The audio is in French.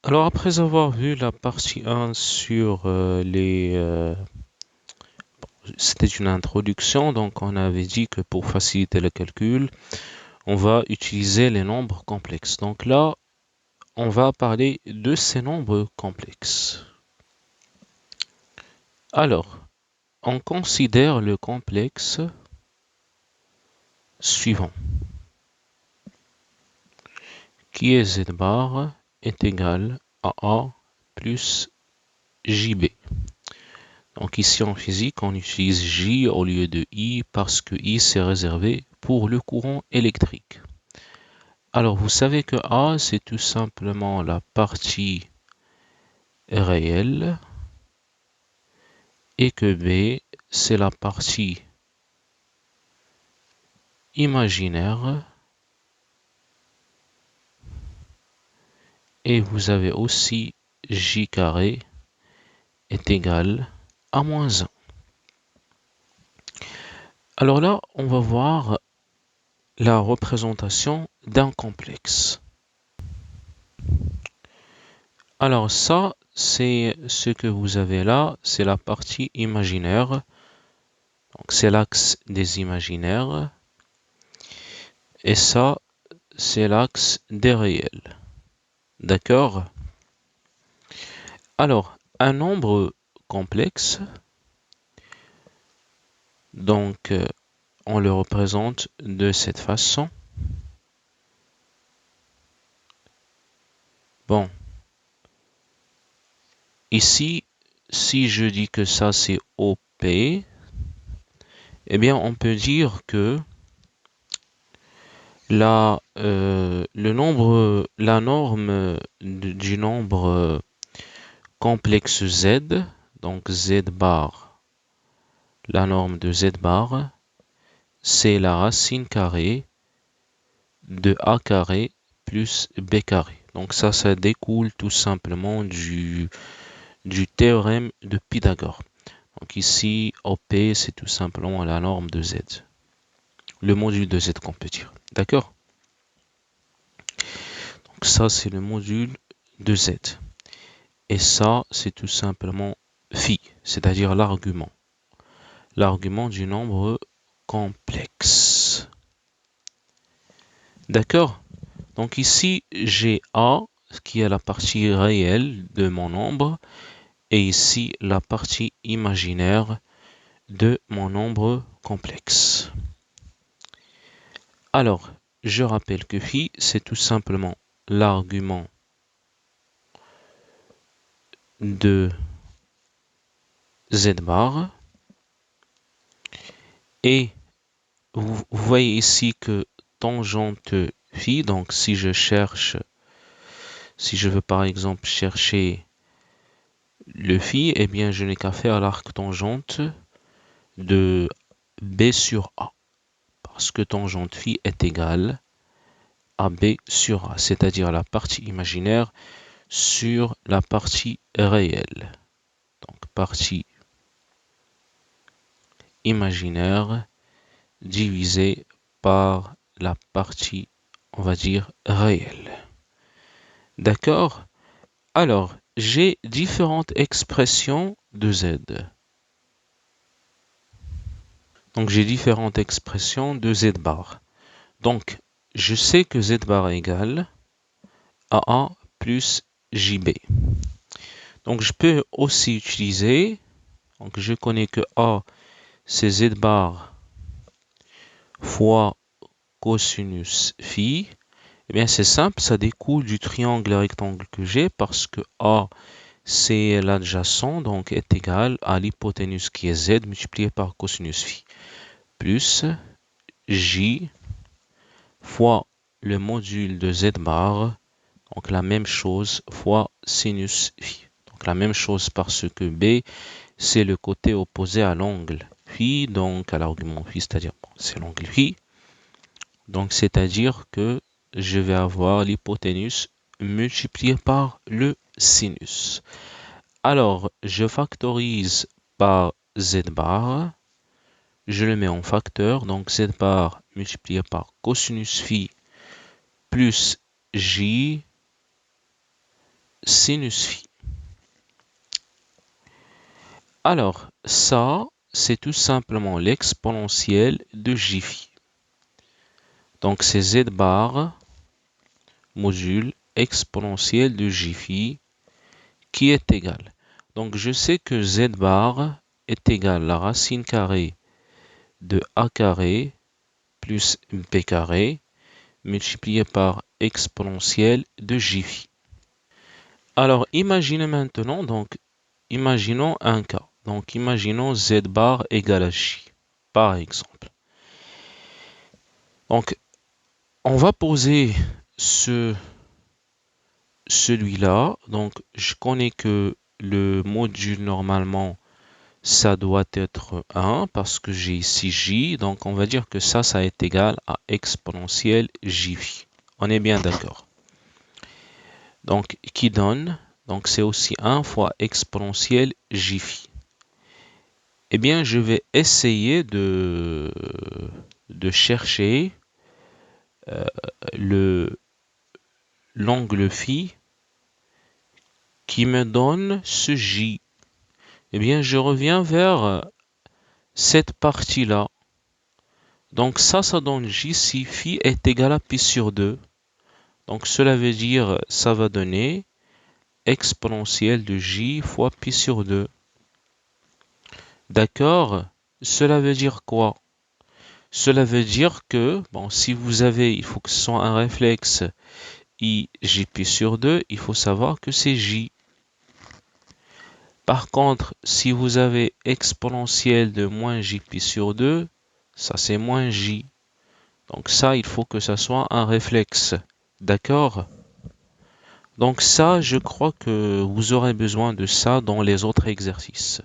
Alors après avoir vu la partie 1 sur c'était une introduction, donc on avait dit que pour faciliter le calcul, on va utiliser les nombres complexes. Donc là, on va parler de ces nombres complexes. Alors, on considère le complexe suivant, qui est z bar est égal à A plus JB. Donc ici en physique, on utilise J au lieu de I parce que I c'est réservé pour le courant électrique. Alors vous savez que A c'est tout simplement la partie réelle et que B c'est la partie imaginaire, et vous avez aussi J carré est égal à moins 1. Alors là, on va voir la représentation d'un complexe. Alors ça, c'est ce que vous avez là, c'est la partie imaginaire. Donc c'est l'axe des imaginaires. Et ça, c'est l'axe des réels. D'accord? Alors, un nombre complexe, donc on le représente de cette façon. Bon, ici, si je dis que ça c'est OP, eh bien on peut dire que la norme du nombre complexe Z, donc Z bar, la norme de Z bar, c'est la racine carrée de A carré plus B carré. Donc ça découle tout simplement du théorème de Pythagore. Donc ici, OP, c'est tout simplement la norme de Z. Le module de Z qu'on peut dire. D'accord? Donc ça, c'est le module de Z. Et ça, c'est tout simplement phi, c'est-à-dire l'argument. L'argument du nombre complexe. D'accord? Donc ici, j'ai A, qui est la partie réelle de mon nombre, et ici, la partie imaginaire de mon nombre complexe. Alors, je rappelle que phi, c'est tout simplement l'argument de z bar. Et vous voyez ici que tangente phi, donc si je veux par exemple chercher le phi, eh bien je n'ai qu'à faire l'arc tangente de b sur a, parce que tangente phi est égale à b sur a, c'est-à-dire la partie imaginaire sur la partie réelle. Donc partie imaginaire divisé par la partie, on va dire, réelle. D'accord? Alors, j'ai différentes expressions de z. Donc, j'ai différentes expressions de z bar. Donc, je sais que z bar égale à A plus JB. Donc, je peux aussi utiliser, donc je connais que A, c'est z bar fois cosinus phi. Eh bien, c'est simple, ça découle du triangle rectangle que j'ai parce que A, c'est l'adjacent, donc est égal à l'hypoténuse qui est Z multiplié par cosinus phi, plus J fois le module de Z bar, donc la même chose, fois sinus phi. Donc la même chose parce que B, c'est le côté opposé à l'angle phi, donc à l'argument phi, c'est-à-dire, bon, c'est l'angle phi. Donc, c'est-à-dire que je vais avoir l'hypoténuse multipliée par le sinus. Alors, je factorise par z bar. Je le mets en facteur. Donc, z bar multiplié par cosinus phi plus j sinus phi. Alors, ça, c'est tout simplement l'exponentielle de j phi. Donc, c'est z bar module exponentielle de j phi qui est égal. Donc, je sais que z bar est égal à la racine carrée de a carré plus b carré multiplié par exponentielle de j phi. Alors, imaginez maintenant, imaginons un cas. Donc, imaginons z bar égale à j, par exemple. Donc, on va poser celui-là. Donc, je connais que le module, normalement, ça doit être 1 parce que j'ai ici j. Donc, on va dire que ça est égal à exponentielle j phi. On est bien d'accord. Donc, qui donne, donc c'est aussi 1 fois exponentielle j phi. Eh bien, je vais essayer de chercher l'angle phi qui me donne ce j. Eh bien, je reviens vers cette partie-là. Donc ça donne j si phi est égal à pi sur 2. Donc cela veut dire, ça va donner exponentielle de j fois pi sur 2. D'accord? Cela veut dire quoi? Cela veut dire que, bon, si vous avez, il faut que ce soit un réflexe i jp sur 2, il faut savoir que c'est j. Par contre, si vous avez exponentielle de moins jp sur 2, ça c'est moins j. Donc ça, il faut que ça soit un réflexe. D'accord? Donc ça, je crois que vous aurez besoin de ça dans les autres exercices.